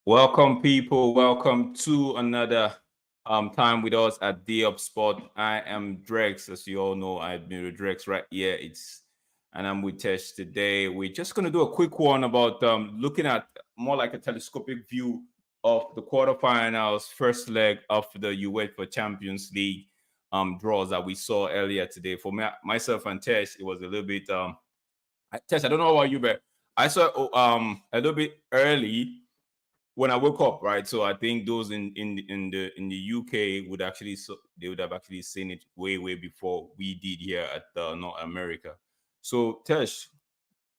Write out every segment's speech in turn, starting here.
Welcome, people. Welcome to another time with us at Day Up Sport. I am Drex, as you all know. I've been with Drex right here. And I'm with Tesh today. We're just gonna do a quick one about looking at more like a telescopic view of the quarterfinals, first leg of the UEFA Champions League draws that we saw earlier today. For me, myself and Tesh, it was a little bit Tesh. I don't know about you, but I saw a little bit early when I woke up, right? So I think those in the UK would actually they would have actually seen it way before we did here at North America. So Tesh,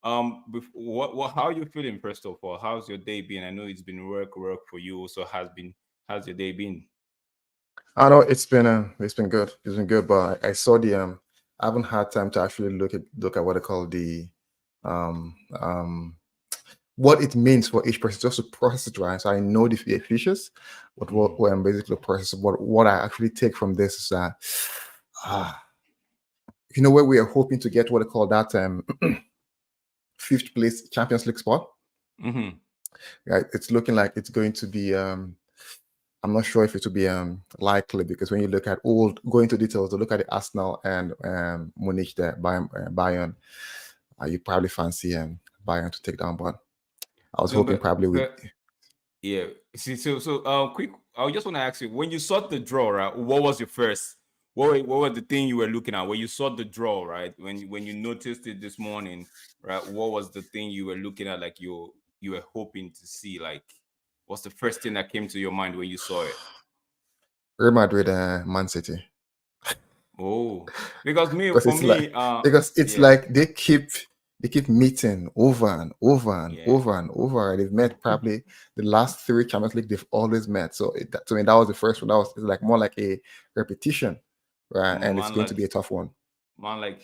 what how are you feeling first of all? How's your day been? I know it's been work for you. So how's your day been? I know it's been good. It's been good, but I saw the I haven't had time to actually look at what they call the um um what it means for each person just to process it, right. So I know the features, but what I'm basically processing. What I actually take from this is that ah where we are hoping to get what they call that fifth place Champions League spot. Mm-hmm. Right. It's looking like it's going to be I'm not sure if it will be likely, because when you look at go into details, to look at the Arsenal and Munich there, Bayern, you probably fancy Bayern to take down. But I was No, hoping probably with but yeah. See, quick. I just want to ask you, when you saw the draw, right? What was your first? What was the thing you were looking at when you saw the draw, right? When you noticed it this morning, right? What was the thing you were looking at, like you were hoping to see? Like, what's the first thing that came to your mind when you saw it? Real Madrid, Man City, Oh, because me, because for it's like me, yeah, they keep meeting over and over and yeah. over and over. They've met probably the last three Champions League. They've always met. So to me, that was the first one. That was, it's like more like a repetition, right? And it's Man, going to be a tough one.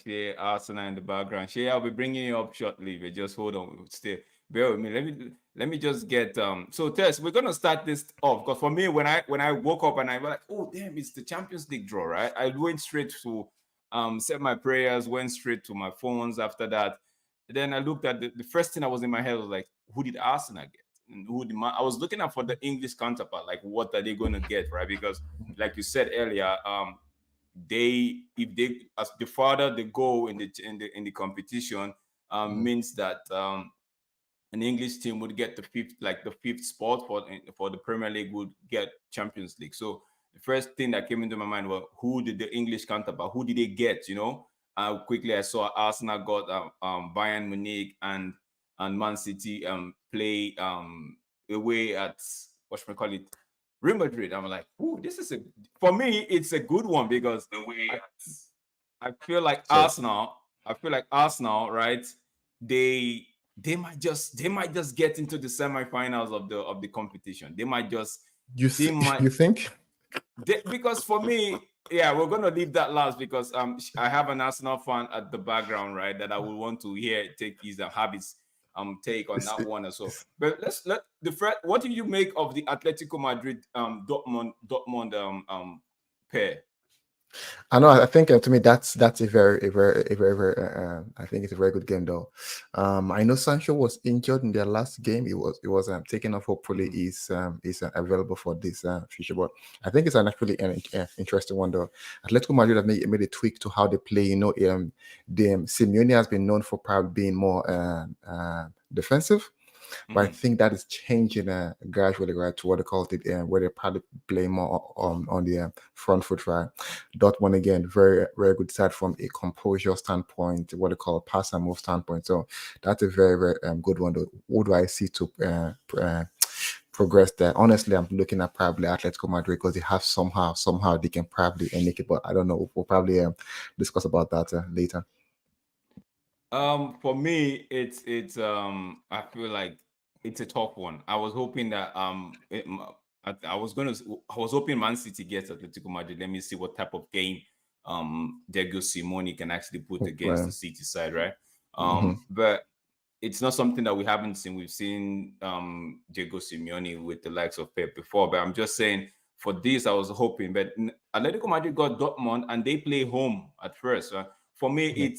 Shay, Arsenal in the background. Shay, I'll be bringing you up shortly, but just hold on, stay, bear with me. Let me just get So Tess, we're gonna start this off because for me, when I woke up and I was like, oh damn, it's the Champions League draw, right? I went straight to said my prayers, went straight to my phones after that. Then I looked at the first thing that was in my head was like, who did Arsenal get? And I was looking up for the English counterpart, like what are they gonna get, right? Because like you said earlier, they if they as the farther they go in the competition, Mhm. means that an English team would get the fifth spot for the Premier League, would get Champions League. So the first thing that came into my mind was, who did the English counterpart? Who did they get? Quickly I saw Arsenal got Bayern Munich and Man City play away at what should we call it, Real Madrid. I'm like, ooh, this is for me, it's a good one because I feel like So Arsenal. I feel like Arsenal, right? They they might just get into the semifinals of the competition. They might you think? because for me, yeah, we're gonna leave that last because I have an Arsenal fan at the background, right? That I would want to hear take his habits take on It's, that one as well. But let the first. What do you make of the Atletico Madrid Dortmund pair? I know. I think to me that's I think it's a very good game though. I know Sancho was injured in their last game. He was taken off. Hopefully, Mhm. is available for this future. But I think it's an actually an interesting one though. Atletico Madrid have made a tweak to how they play. Simeone has been known for probably being more defensive. But I Mhm. think that is changing gradually, right, to what they call it, where they probably play more on the front foot, right. Dortmund again, very very good side from a composure standpoint, what they call a pass and move standpoint. So that's a very very good one. Though. What do I see to progress there? Honestly, I'm looking at probably Atletico Madrid because they have somehow they can probably make it, but I don't know. We'll probably discuss about that later. For me, I feel like it's a tough one. I was hoping that I was hoping Man City gets Atletico Madrid. Let me see what type of game Diego Simone can actually put against the City side, right? Mhm. But it's not something that we haven't seen. We've seen Diego Simeone with the likes of Pep before, but I'm just saying for this, I was hoping. But Atletico Madrid got Dortmund, and they play home at first. For me, Yeah.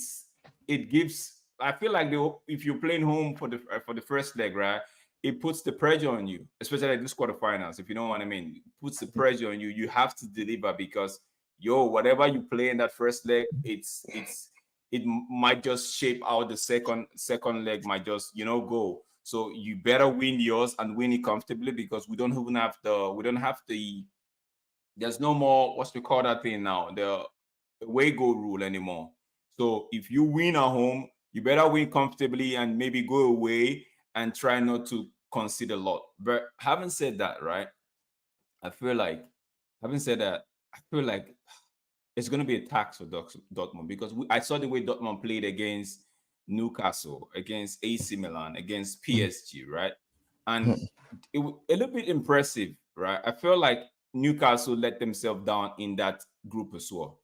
it gives. I feel like if you're playing home for the first leg, right? it puts the pressure on you, especially like this quarterfinals. If you know what I mean, it puts the pressure on you. You have to deliver because whatever you play in that first leg, it might just shape out the second leg might just go. So you better win yours and win it comfortably because we don't have the there's no more what's we call that thing now, the away goal rule anymore. So if you win at home, you better win comfortably and maybe go away and try not to concede a lot. But having said that, right, I feel like having said that, I feel like it's going to be a tax for Dortmund because I saw the way Dortmund played against Newcastle, against AC Milan, against PSG, right? And it was a little bit impressive, right? I feel like Newcastle let themselves down in that group as well.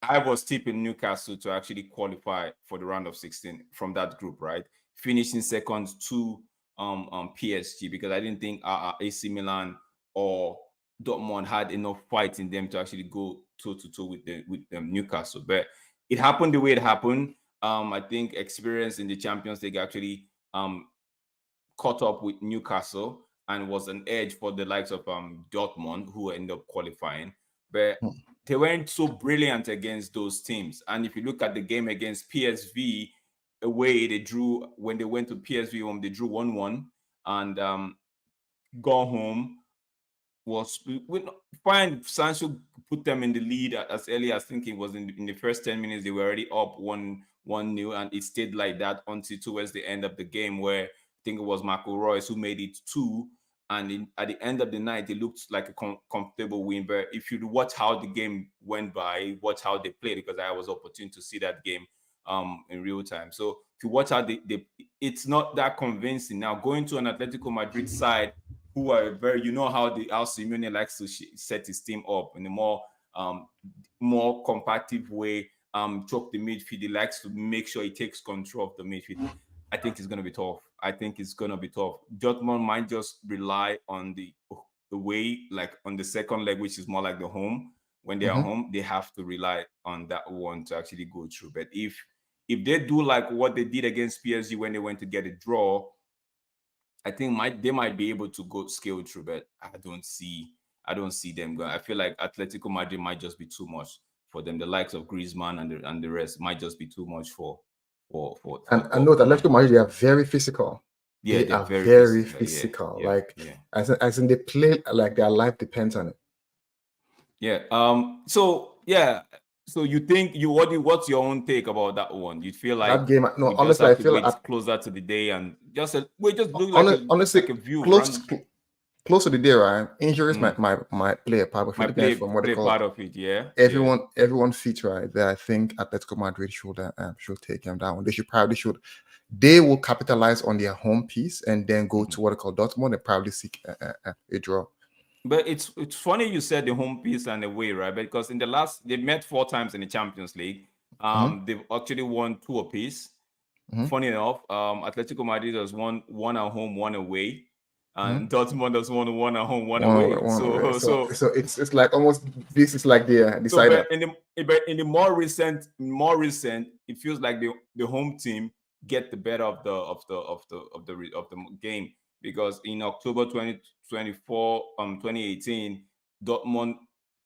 I was tipping Newcastle to actually qualify for the round of 16 from that group, right? Finishing second to PSG because I didn't think AC Milan or Dortmund had enough fight in them to actually go toe to toe with Newcastle. But it happened the way it happened. I think experience in the Champions League actually caught up with Newcastle and was an edge for the likes of Dortmund, who ended up qualifying. But they weren't so brilliant against those teams. And if you look at the game against PSV away, they drew when they went to PSV home, they drew 1-1 and gone home. Was fine. Sancho put them in the lead as early as thinking was in the first 10 minutes. They were already up 1-0, and it stayed like that until towards the end of the game, where I think it was Marco Reus who made it 2. And at the end of the night, it looked like a comfortable win. But if you watch how the game went by, watch how they played, because I was opportune to see that game in real time. So if you watch how it's not that convincing. Now going to an Atletico Madrid side who are very, how Simeone likes to set his team up in a more compactive way, choke the midfield. He likes to make sure he takes control of the midfield. I think it's going to be tough. Dortmund might just rely on the way, like on the second leg, which is more like the home. When they are home, they have to rely on that one to actually go through. But if they do like what they did against PSG when they went to get a draw, I think they might be able to go scale through, but I don't see them going. I feel like Atletico Madrid might just be too much for them. The likes of Griezmann and the rest might just be too much for. And note that Atletico Madrid, they are very physical. Yeah, they are very physical. Yeah, like as in they play like their life depends on it. Yeah. So you think what's your own take about that one? You feel like that game? No, honestly, I feel wait closer to the day and just look like honestly, like a view close to the day, right? Injuries might play a part of it. From what they call part of it. Yeah. Everyone feats, right? That I think Atletico Madrid should take them down. They will capitalize on their home piece and then go to what they call Dortmund and probably seek a draw. But it's funny you said the home piece and away, right? Because in the last, they met 4 times in the Champions League. They've actually won 2 apiece. Funny enough, Atletico Madrid has won 1 at home, 1 away, and Dortmund has won 1 at home, 1 away. So it's like almost this is like the decider. But in the more recent, it feels like the home team get the better of the game, because in October 2018, Dortmund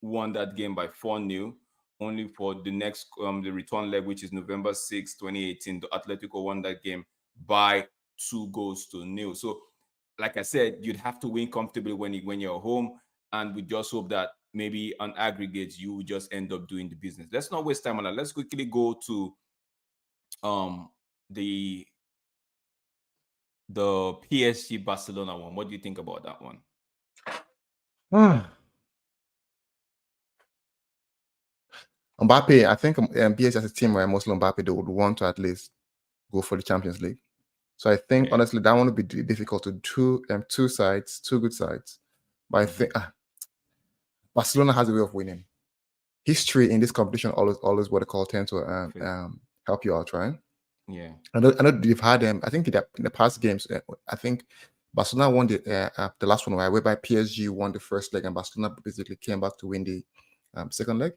won that game by 4-0. Only for the next the return leg, which is November 6, 2018, the Atletico won that game by 2-0. So, like I said, you'd have to win comfortably when you're home, and we just hope that maybe on aggregate you just end up doing the business. Let's not waste time on that. Let's quickly go to the PSG Barcelona one. What do you think about that one? Mbappe, I think PSG as a team, where mostly Mbappe, they would want to at least go for the Champions League. So I think honestly that one would be difficult to do. Two good sides, but I think Barcelona has a way of winning. History in this competition always what they call tend to help you out, right? Yeah, I know they've had them. I think in the past games, I think Barcelona won the last one, whereby PSG won the first leg and Barcelona basically came back to win the second leg.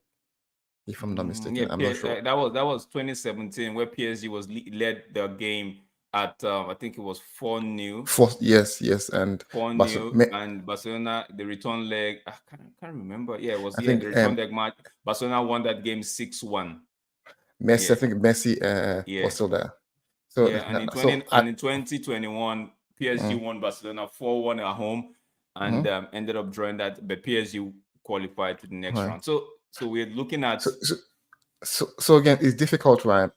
If I'm not mistaken, I'm not sure. That was 2017, where PSG was led the game at I think it was 4-0. Yes, and 4-0, and Barcelona, the return leg, I can't remember. Yeah, it was I think the return leg match. Barcelona won that game 6-1. Messi, Yeah. I think Messi Yeah. was still there. So yeah, and in so 2021, PSG won Barcelona 4-1 at home, and mhm. ended up drawing that, but PSG qualified to the next Right. round. So we're looking at. So again, it's difficult, right?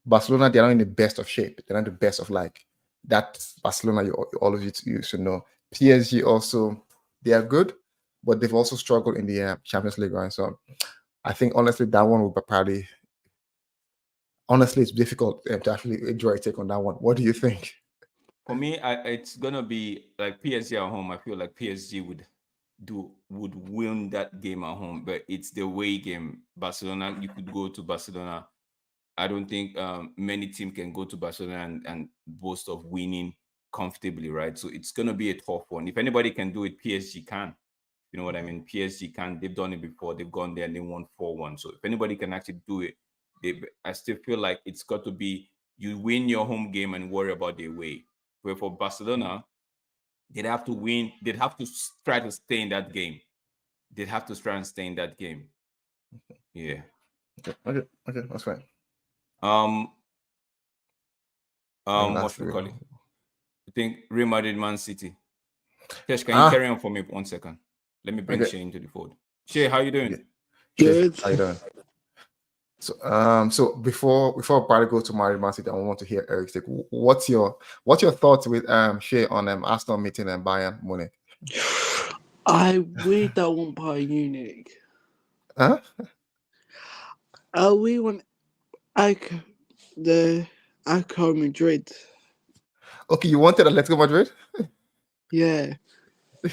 Barcelona, they're not in the best of shape. They're not the best of like that Barcelona. All of you should know. PSG also, they are good, but they've also struggled in the Champions League, right? So I think honestly that one would probably. Honestly, it's difficult to actually draw a take on that one. What do you think? For me, it's gonna be like PSG at home. I feel like PSG would win that game at home, but it's the away game. Barcelona, you could go to Barcelona. I don't think many teams can go to Barcelona and boast of winning comfortably, right? So it's gonna be a tough one. If anybody can do it, PSG can. You know what I mean? PSG can. They've done it before. They've gone there and they won 4-1. So if anybody can actually do it, I still feel like it's got to be you win your home game and worry about the away. Where for Barcelona, they'd have to win. They'd have to try to stay in that game. They'd have to try and stay in that game. Yeah. Okay, that's fine. What should we call it? I think Real Madrid, Man City. Tesh, can you carry on for me 1 second? Let me bring Shay into the fold. Shay, how you doing? Good. How you doing? So before I go to Man City, I want to hear Eric's take. What's your thoughts with Shay on Arsenal meeting and Bayern Munich? I really don't want Bayern Munich. Huh? We want Atletico Madrid. Okay, you wanted Atletico Madrid? Yeah. Do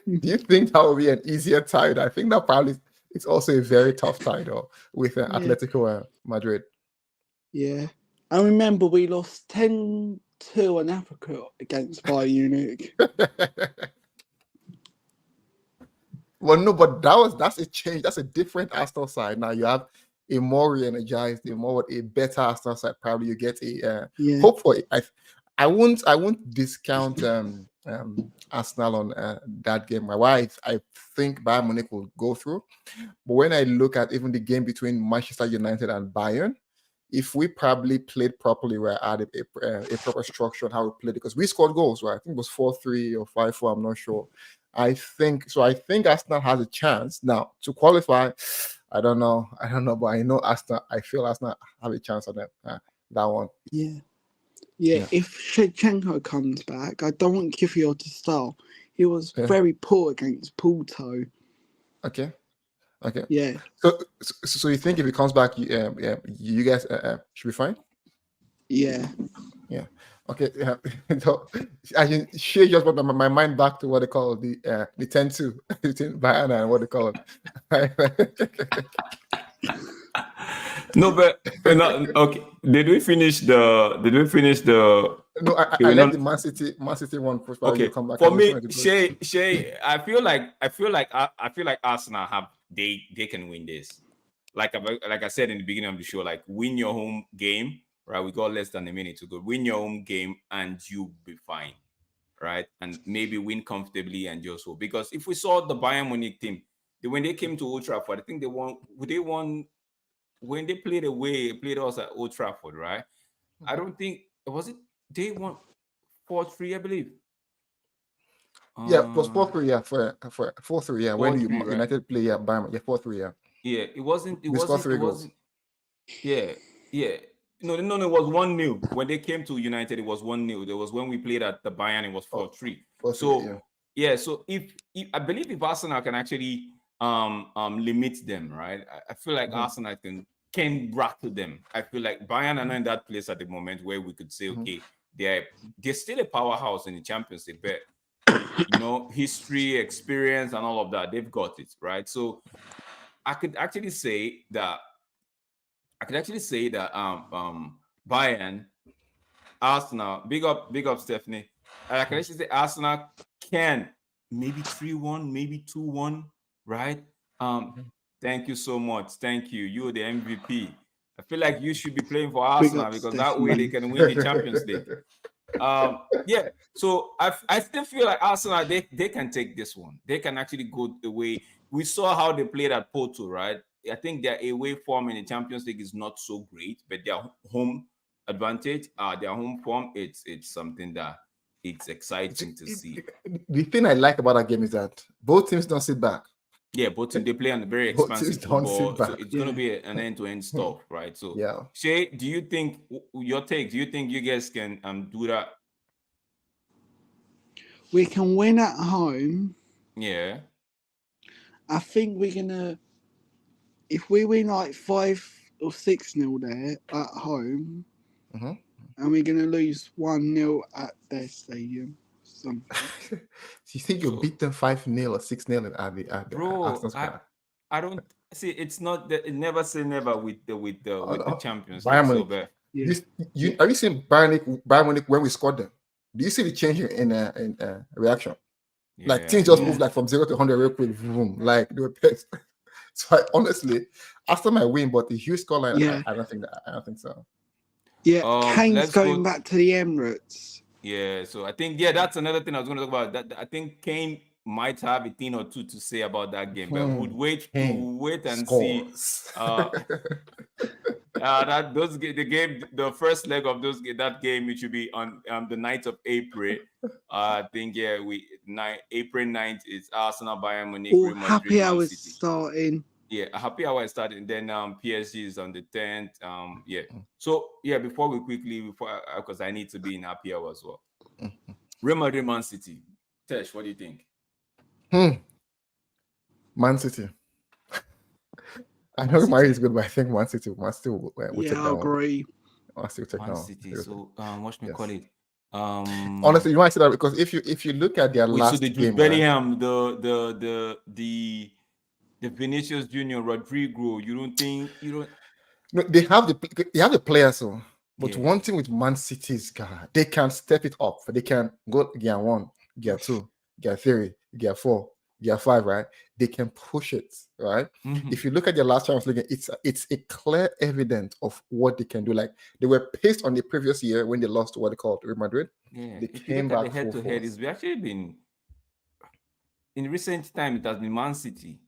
you think that would be an easier tie? I think that probably it's also a very tough tie though with Atletico Madrid. Yeah. I remember we lost 10-2 in Africa against Bayern Munich. Well, no, but that's a change. That's a different Arsenal side. Now you have a more re-energized, a better Arsenal side. Probably you get a hope for it. I won't discount Arsenal on that game. My wife, I think Bayern Munich will go through. But when I look at even the game between Manchester United and Bayern, if we probably played properly, we added a proper structure on how we played, because we scored goals, right? I think it was 4-3 or 5-4. I'm not sure. I think Arsenal has a chance now to qualify. I don't know, but I know Arsenal. I feel Arsenal have a chance on that one. Yeah. If Shevchenko comes back, I don't want Kivior to start. He was very poor against Porto. Okay. Yeah. So you think if he comes back, you guys should be fine? Yeah. Okay. So I she just brought my mind back to what they call the 10-2 between Bayern and what they call it. No, but okay. Did we finish the? No, I let the Man City one push. Okay, come back. For me, Shay, I feel like Arsenal they can win this. Like I said in the beginning of the show, like win your home game, right? We got less than a minute to go. Win your home game and you'll be fine, right? And maybe win comfortably and just hope. Because if we saw the Bayern Munich team, when they came to Old Trafford, I think they won when they played us at Old Trafford, right? I don't think they won 4-3, I believe. Yeah, it was 4-3. Yeah, for 4-3. Yeah, when you right? United play, Bayern, 4-3. Yeah. Yeah, it wasn't. Goals. Yeah. No, it was 1-0 when they came to United. It was 1-0. There was when we played at the Bayern. It was 4-3. So So if I believe if Arsenal can actually limit them, right? I feel like Arsenal can rattle them. I feel like Bayern are not in that place at the moment where we could say, okay, they're still a powerhouse in the Champions League, but history, experience, and all of that, they've got it, right? So I could actually say that Bayern, Arsenal, big up Stephanie. I can actually say Arsenal can maybe 3-1, maybe 2-1, right? Thank you so much. Thank you. You're the MVP. I feel like you should be playing for Big Arsenal up because Steph, that way they man. can win the Champions League. Yeah. So I still feel like Arsenal they can take this one. They can actually go away. We saw how they played at Porto, right? I think their away form in the Champions League is not so great, but their home advantage, their home form, it's something that it's exciting to see. The thing I like about that game is that both teams don't sit back. Yeah, both teams they play on a very Both expansive teams don't football, sit so back. it's gonna be an end-to-end stuff, right? So Yeah. Shay, do you think your take? Do you think you guys can do that? We can win at home. Yeah. I think we're gonna. If we win like 5 or 6-0 there at home, Mhm. and we're gonna lose 1-0 at their stadium. Something. Do you think you'll So- beat them 5-0 or 6-0 at the Bro, Arsenal Square? I don't see. It's not that. Never say never with the Champions Bayern League. So, Munich. but Yeah. Have you seen Bayern Munich when we scored them? Do you see the change in reaction? Like teams just moved like from 0 to 100 real quick. Boom, like they were pissed. So honestly, after my win, but the huge scoreline, Yeah. I don't think so. Yeah, Kane's let's going go- back to the Emirates. yeah. So I think that's another thing I was going to talk about. That I think Kane might have a thing or two to say about that game, but we'll wait and see. The first leg of that game, it should be on the 9th of April. I think April 9th is Arsenal, Bayern Munich, Or Real Madrid, happy Man hours City. starting. Yeah, a happy hour is starting. Then PSG is on the 10th. Yeah. So yeah, before because I need to be in happy hour as well. Real Madrid, Man City. Tesh, what do you think? Man City. I know Mari is good, but I think Man City will still take Yeah, that I one. agree. I'll still take Man that one. City. So what should we Yes. call it? Honestly, you might say that because if you look at their last the game, Bellingham, the Vinicius Junior, Rodrigo. You don't. No, they have the players, so. But one thing with Man City is God, they can step it up. They can go gear 1, gear 2, gear 3, gear 4, gear 5, right? They can push it, right? Mm-hmm. If you look at their last Champions League, it's a clear evidence of what they can do. Like they were pissed on the previous year when they lost to what they called Real Madrid. Yeah, They if came you look back at the head-to-head, force. it's actually been in recent time. It has been Man City,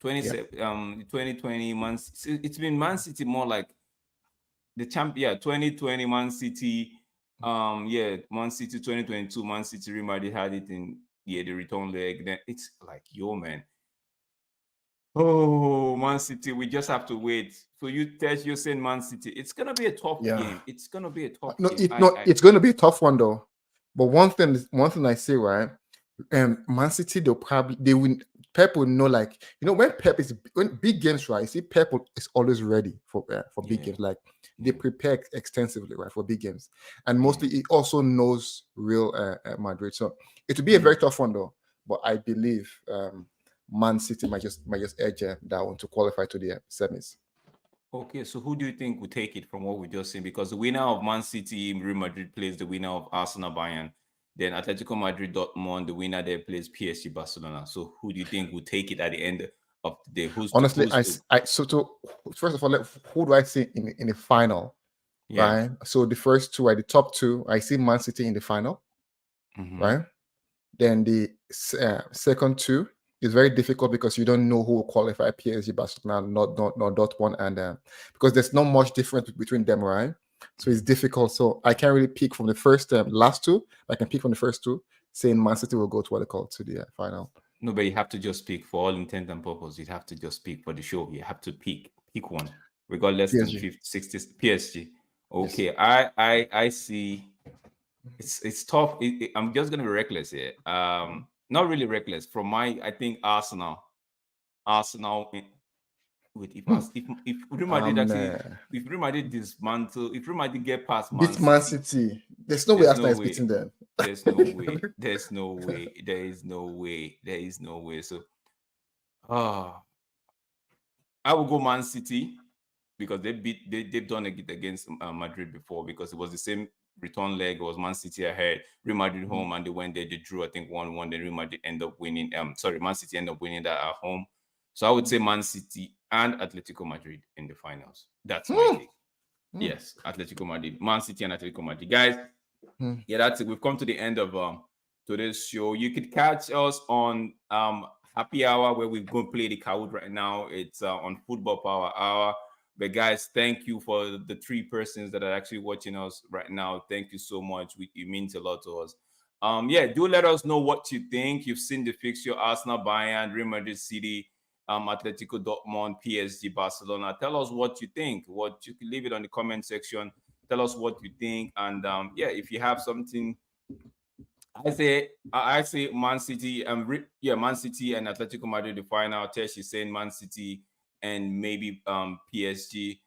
2020 Man. It's been Man City more like the champion. 2020 Man City. Man City 2022 Man City. Real Madrid had it in the return leg. Then it's like man. Oh, Man City, we just have to wait. So you're saying Man City. It's gonna be a tough game. It's gonna be a tough game. It's gonna be a tough one though. But one thing I say, right? Man City, they win. Pep will know, like, when big games, right? See, Pep is always ready for big games. Like they prepare extensively, right, for big games, and mostly he also knows Real Madrid. So it will be a very tough one though. But I believe Man City might just edge that one to qualify to the semis. Okay, so who do you think will take it from what we just seen? Because the winner of Man City, Real Madrid, plays the winner of Arsenal, Bayern. Then Atletico Madrid, Dortmund, the winner there plays PSG, Barcelona. So who do you think will take it at the end of the day? Honestly, first of all, who do I see in the final? Yeah. Right. So the first two are the top two. I see Man City in the final. Right. Then the second two is very difficult because you don't know who will qualify. PSG, Barcelona, not Dortmund, and because there's not much difference between them, right? So it's difficult. So I can't really pick from the first last two. I can pick from the first two, saying Man City will go to what they call to the final. No, but you have to just pick for all intent and purpose. You have to just pick for the show. You have to pick one. We got less than 50, 60 PSG. Okay, yes. I see. It's tough. I'm just gonna be reckless here. Not really reckless. I think Arsenal. If Real Madrid if Real Madrid dismantle, if Real Madrid get past Man City, there's no way Arsenal is beating them. There's no way. There's no way. There is no way. There is no way. So, I will go Man City because they've done it against Madrid before because it was the same return leg. It was Man City ahead, Real Madrid home, and they went there. They drew, I think 1-1. Then Real Madrid end up winning. Man City end up winning that at home. So I would say Man City and Atletico Madrid in the finals. That's my take. Yes, Atletico Madrid, Man City, and Atletico Madrid, guys. Yeah, that's it. We've come to the end of today's show. You could catch us on Happy Hour, where we're going to play the Kahoot right now. It's on Football Power Hour. But guys, thank you for the 3 persons that are actually watching us right now. Thank you so much. It means a lot to us. Yeah, do let us know what you think. You've seen the fixture: Arsenal, Bayern, Real Madrid, City, Atletico, Dortmund, PSG, Barcelona. Tell us what you think. What you can leave it on the comment section. Tell us what you think, and yeah, if you have something, I say Man City. Man City and Atletico Madrid the final. Tesh is saying Man City and maybe PSG.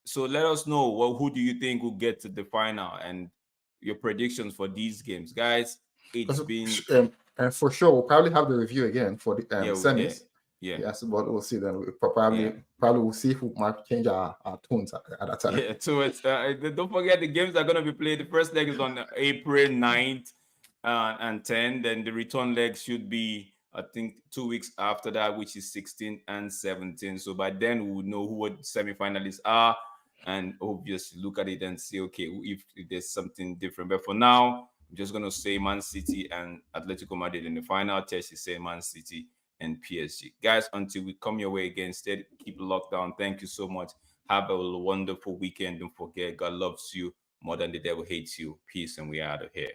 So let us know who do you think will get to the final and your predictions for these games, guys. It's been and for sure we'll probably have the review again for the semis. Yeah. Yes, but we'll see then. Probably we'll see if we might change our tones at that time. Yeah, so it's don't forget the games are gonna be played. The first leg is on April 9th and 10th. Then the return leg should be, I think, 2 weeks after that, which is 16th and 17th. So by then we would know who what semi-finalists are, and obviously look at it and see, okay, if there's something different. But for now, I'm just gonna say Man City and Atletico Madrid in the final. Tesh is saying Man City and PSG. Guys, until we come your way again, stay, keep locked down. Thank you so much. Have a wonderful weekend. Don't forget, God loves you more than the devil hates you. Peace, and we are out of here.